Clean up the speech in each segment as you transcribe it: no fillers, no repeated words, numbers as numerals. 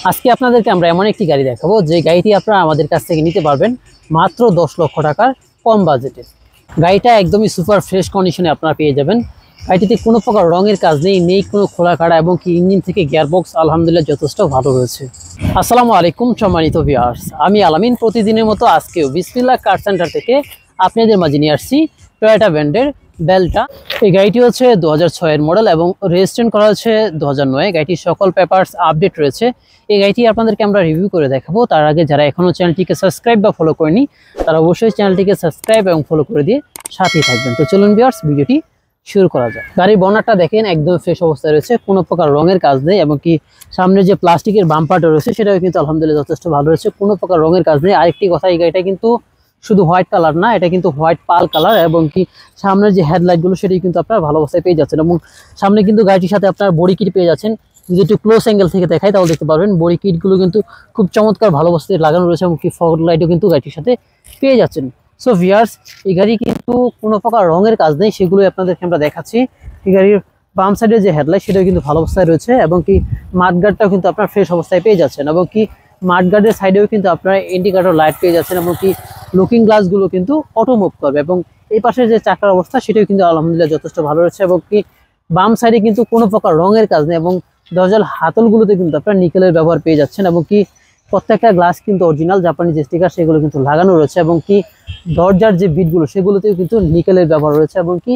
আজকে আপনাদেরকে আমরা এমন একটি গাড়ি দেখাবো যে গাড়িটি আপনারা আমাদের কাছ থেকে নিতে পারবেন মাত্র 10 লক্ষ টাকার কম বাজেটে। গাড়িটা একদমই সুপার ফ্রেশ কন্ডিশনে আপনারা পেয়ে যাবেন। গাড়িটিতে কোনো প্রকার রঙের কাজ নেই কোনো খোলা কাটা এবং কি ইঞ্জিন থেকে গিয়ারবক্স আলহামদুলিল্লাহ যথেষ্ট ভালো রয়েছে। আসসালামু আলাইকুম সম্মানিত ভিউয়ার্স, আমি আলামিন প্রতিদিনের মতো আজকেও বিসমিল্লাহ কার সেন্টার থেকে আপনাদের মাঝে নিয়ে আসছি টয়োটা ব্র্যান্ডের বেলটা। এই গাড়িটি হচ্ছে 2006 এর মডেল এবং রেজিস্ট্রেশন করা হচ্ছে 2009। গাড়িটির সকল পেপারস আপডেট রয়েছে। এই গাড়িটি আপনাদেরকে আমরা রিভিউ করে দেখাবো। তার আগে যারা এখনও চ্যানেলটিকে সাবস্ক্রাইব বা ফলো করেনি তারা অবশ্যই চ্যানেলটিকে সাবস্ক্রাইব এবং ফলো করে দিয়ে সাথেই থাকবেন। তো চলুন ভিউয়ার্স, ভিডিওটি শুরু করা যায়। গাড়ির বর্নারটা দেখেন একদম ফ্রেশ অবস্থায় রয়েছে, কোনো প্রকার রঙের কাজ নেই এবং কি সামনে যে প্লাস্টিকের বাম্পারটা রয়েছে সেটাও কিন্তু আলহামদুলিল্লাহ যথেষ্ট ভালো রয়েছে, কোনো প্রকার রঙের কাজ নেই। আরেকটি কথা, এই গাড়িটা কিন্তু শুধু হোয়াইট কালার না, এটা কিন্তু হোয়াইট পাল কালার এবং কি সামনের যে হেডলাইটগুলো সেটাই কিন্তু আপনারা ভালো অবস্থায় পেয়ে যাচ্ছেন এবং সামনে কিন্তু গাড়িটির সাথে আপনার বডি কিট পেয়ে যাচ্ছেন। যদি একটু ক্লোজ অ্যাঙ্গেল থেকে দেখাই তাহলে দেখতে পারবেন বডি কিটগুলো কিন্তু খুব চমৎকার ভালো অবস্থায় লাগানো রয়েছে এবং কি ফগ লাইটও কিন্তু গাড়িটির সাথে পেয়ে যাচ্ছেন। সো ভিউয়ার্স, এই গাড়ি কিন্তু কোনো প্রকার রঙের কাজ নেই, সেগুলো আপনাদেরকে আমরা দেখাচ্ছি। এই গাড়ির বাম সাইডের যে হেডলাইট সেটাও কিন্তু ভালো অবস্থায় রয়েছে এবং কি মাঠগার্ডটাও কিন্তু আপনার ফ্রেশ অবস্থায় পেয়ে যাচ্ছেন এবং কি মাঠগার্ডের সাইডেও কিন্তু আপনার ইন্ডিকেটর লাইট পেয়ে যাচ্ছেন এবং কি লুকিং গ্লাসগুলো কিন্তু অটো মুভ করবে এবং এই পাশের যে চাকার অবস্থা সেটাও কিন্তু আলহামদুলিল্লাহ যথেষ্ট ভালো রয়েছে এবং কি বাম সাইডে কিন্তু কোনো প্রকার রঙের কাজ নেই এবং দরজার হাতলগুলোতে কিন্তু আপনার নিকেলের ব্যবহার পেয়ে যাচ্ছেন এবং কি প্রত্যেকটা গ্লাস কিন্তু অরিজিনাল জাপানি যে স্টিকার সেগুলো কিন্তু লাগানো রয়েছে এবং কি দরজার যে বিটগুলো সেগুলোতেও কিন্তু নিকেলের ব্যবহার রয়েছে এবং কি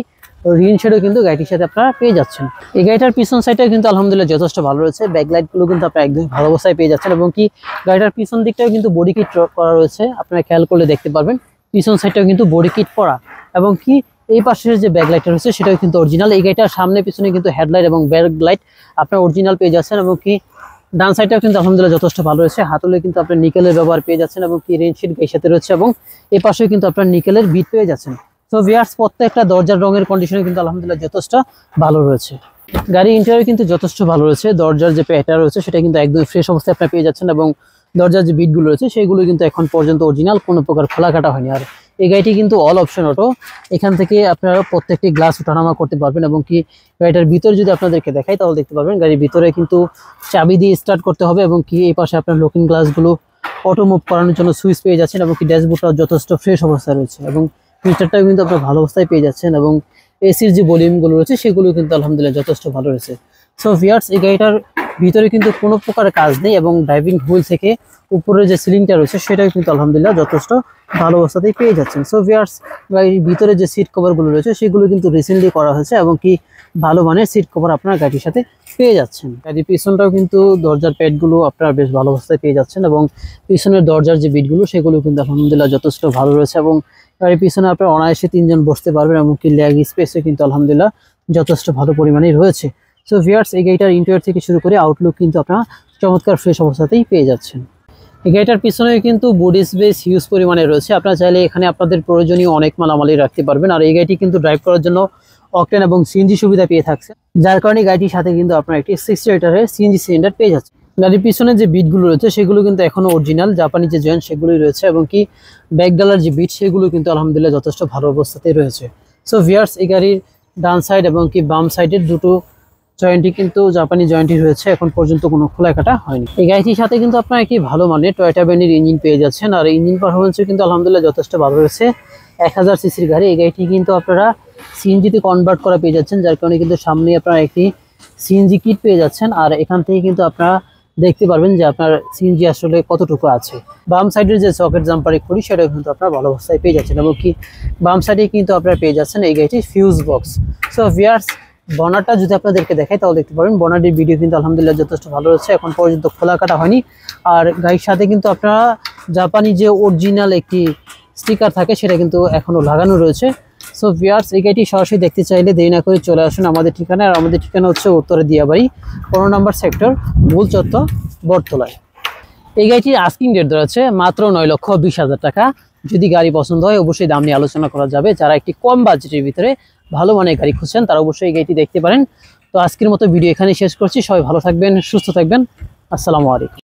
রিন শেডও কিন্তু গাড়িটির সাথে আপনারা পেয়ে যাচ্ছেন। এই গাড়িটার পিছন সাইডটাও কিন্তু আলহামদুলিল্লাহ যথেষ্ট ভালো রয়েছে, ব্যাকলাইটগুলো কিন্তু আপনারা একদম ভালো অবস্থায় পেয়ে যাচ্ছেন এবং কি গাড়িটার পিছন দিকটাও কিন্তু বডি কিট করা রয়েছে। আপনারা খেয়াল করলে দেখতে পারবেন পিছন সাইডটাও কিন্তু বডি কিট করা এবং কি এই পাশের যে ব্যাকলাইটটা রয়েছে সেটাও কিন্তু অরিজিনাল। এই গাড়িটার সামনে পিছনে কিন্তু হেডলাইট এবং ব্যাকলাইট আপনার অরিজিনাল পেয়ে যাচ্ছেন এবং কি ডান সাইডটাও কিন্তু আলহামদুলিল্লাহ যথেষ্ট ভালো রয়েছে। হাতলে কিন্তু আপনার নিকেলের ব্যবহার পেয়ে যাচ্ছেন এবং কি রেন শিট গাড়ির সাথে রয়েছে এবং এই পাশেও কিন্তু আপনার নিকেলের বিট পেয়ে যাচ্ছেন। তো ভিউয়ার্স, প্রত্যেকটা দরজার রঙের কন্ডিশনে কিন্তু আলহামদুলিল্লাহ যথেষ্ট ভালো রয়েছে। গাড়ি ইন্টেরিয়র কিন্তু যথেষ্ট ভালো রয়েছে, দরজার যে প্যাটা রয়েছে সেটা কিন্তু একদম ফ্রেশ অবস্থায় আপনারা পেয়ে যাচ্ছেন এবং দরজার যে বিটগুলো রয়েছে সেগুলো কিন্তু এখন পর্যন্ত অরিজিনাল, কোনো প্রকার খোলা কাটা হয়নি। আর এই গাড়িটি কিন্তু অল অপশন অটো, এখান থেকে আপনারা প্রত্যেকটি গ্লাস ওঠানামা করতে পারবেন এবং কি গাড়িটার ভিতরে যদি আপনাদেরকে দেখাই তাহলে দেখতে পারবেন গাড়ির ভিতরে কিন্তু চাবি দিয়ে স্টার্ট করতে হবে এবং কি এই পাশে আপনার লুকিং গ্লাসগুলো অটো মুভ করানোর জন্য সুইচ পেয়ে যাচ্ছেন এবং কি ড্যাশবোর্ডটাও যথেষ্ট ফ্রেশ অবস্থায় রয়েছে এবং ফিচারটাও কিন্তু আপনার ভালো অবস্থায় পেয়ে যাচ্ছেন এবং এসির যে ভলিউমগুলো রয়েছে সেগুলো কিন্তু আলহামদুলিল্লাহ যথেষ্ট ভালো রয়েছে। সো ভিউয়ার্স, এই গাড়িটার ভিতরে কিন্তু কোনো প্রকার কাজ নেই এবং ড্রাইভিং হুইল থেকে উপরে যে সিলিংটা রয়েছে সেটাও কিন্তু আলহামদুলিল্লাহ যথেষ্ট ভালো অবস্থাতেই পেয়ে যাচ্ছেন। সো ভিউয়ার্স, গাড়ির ভিতরে যে সিট কভারগুলো রয়েছে সেগুলো কিন্তু রিসেন্টলি করা হয়েছে এবং কি ভালো মানের সিট কভার আপনার গাড়ির সাথে পেয়ে যাচ্ছেন। গাড়ির পিছনটাও কিন্তু দরজার প্যাডগুলো আপনারা বেশ ভালো অবস্থায় পেয়ে যাচ্ছেন এবং পিছনের দরজার যে বিটগুলো সেগুলো কিন্তু আলহামদুলিল্লাহ যথেষ্ট ভালো রয়েছে এবং গাড়ির পিছনে আপনার অনায়াসে 3 জন বসতে পারবেন এবং কি লেগ স্পেসে কিন্তু আলহামদুলিল্লাহ যথেষ্ট ভালো পরিমাণেই রয়েছে। সো ভিউয়ার্স, এই গাড়িটার ইন্টেরিয়র থেকে শুরু করে আউটলুক কিন্তু আপনারা চমৎকার ফ্রেশ অবস্থাতেই পেয়ে যাচ্ছেন। এই গাড়িটার পিছনে কিন্তু বডি স্পেস হিউজ পরিমাণে রয়েছে, আপনারা চাইলে এখানে আপনাদের প্রয়োজনীয় অনেক মালামালি রাখতে পারবেন। আর এই গাড়িটি কিন্তু ড্রাইভ করার জন্য অকটেন এবং সিএনজি সুবিধা পেয়ে থাকছে, যার কারণে গাড়িটির সাথে কিন্তু আপনার একটি 60 লিটারের সিএনজি সিলিন্ডার পেয়ে যাচ্ছে। গাড়ির পিছনে যে বিটগুলো রয়েছে সেগুলো কিন্তু এখনো অরিজিনাল জাপানি যে জয়েন্ট সেগুলোই রয়েছে এবং কি ব্যাকডালার যে বিট সেগুলো কিন্তু আলহামদুলিল্লাহ যথেষ্ট ভালো অবস্থাতেই রয়েছে। সো ভিউয়ার্স, এই গাড়ির ডান সাইড এবং কি বাম সাইডের দুটো জয়েন্টই কিন্তু জাপানি জয়েন্টই রয়েছে, এখন পর্যন্ত কোনো খোলা কাটা হয়নি। এই গাড়িটির সাথে কিন্তু আপনারা একটি ভালো মানের টয়োটা ব্র্যান্ডের ইঞ্জিন পেয়ে যাচ্ছেন আর ইঞ্জিন পারফরমেন্সও কিন্তু আলহামদুলিল্লাহ যথেষ্ট ভালো রয়েছে। 1000 সিসির গাড়ি, এই গাড়িটি কিন্তু আপনারা সিএনজিতে কনভার্ট করা পেয়ে যাচ্ছেন, যার কারণে কিন্তু সামনে আপনারা একটি সিএনজি কিট পেয়ে যাচ্ছেন আর এখান থেকে কিন্তু আপনারা দেখতে পারবেন যে আপনার সিএনজি আসলে কতটুকু আছে। বাম সাইডের যে সকেট জাম্পারে করি সেটাও কিন্তু আপনারা ভালো অবস্থায় পেয়ে যাচ্ছেন এবং কি বাম সাইডে কিন্তু আপনারা পেয়ে যাচ্ছেন এই গাড়িটির ফিউজ বক্স। সো ভিউয়ার্স, বনারটা যদি আপনাদেরকে দেখাই তাহলে দেখতে পারবেন বনারের ভিডিও কিন্তু আলহামদুলিল্লাহ যথেষ্ট ভালো রয়েছে, এখন পর্যন্ত খোলা কাটা হয়নি। আর গাড়ির সাথে কিন্তু আপনারা জাপানি যে অরিজিনাল একটি স্টিকার থাকে সেটা কিন্তু এখনও লাগানো রয়েছে। সো ভিউয়ার্স, এই গাড়িটি সরাসরি দেখতে চাইলে দেরি না করে চলে আসুন আমাদের ঠিকানায়। আর আমাদের ঠিকানা হচ্ছে উত্তরে দিয়াবাড়ি 15 নম্বর সেক্টর, মূল চত্বর, বটতলায়। এই গাড়িটির আস্কিং রেট ধরা আছে মাত্র 9,20,000 টাকা। যদি গাড়ি পছন্দ হয় অবশ্যই দাম নিয়ে আলোচনা করা যাবে। যারা একটি কম বাজেটের ভিতরে ভালো মানের গাড়ি খুঁজছেন তারা অবশ্যই এই গাড়িটি দেখতে পারেন। তো আজকের মতো ভিডিও এখানেই শেষ করছি। সবাই ভালো থাকবেন, সুস্থ থাকবেন। আসসালামু আলাইকুম।